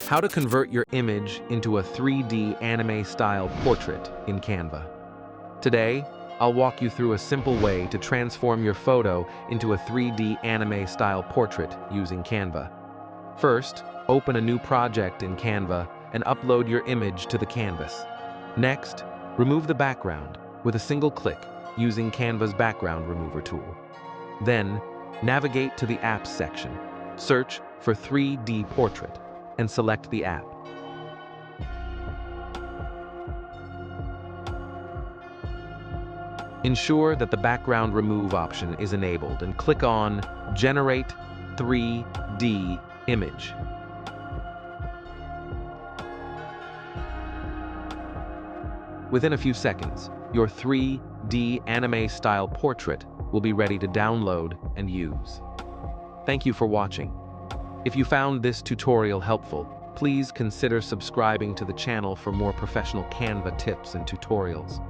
How to convert your image into a 3D anime-style portrait in Canva. Today, I'll walk you through a simple way to transform your photo into a 3D anime-style portrait using Canva. First, open a new project in Canva and upload your image to the canvas. Next, remove the background with a single click using Canva's background remover tool. Then, navigate to the Apps section, search for 3D Portrait, and select the app. Ensure that the background remove option is enabled and click on Generate 3D Image. Within a few seconds, your 3D anime-style portrait will be ready to download and use. Thank you for watching. If you found this tutorial helpful, please consider subscribing to the channel for more professional Canva tips and tutorials.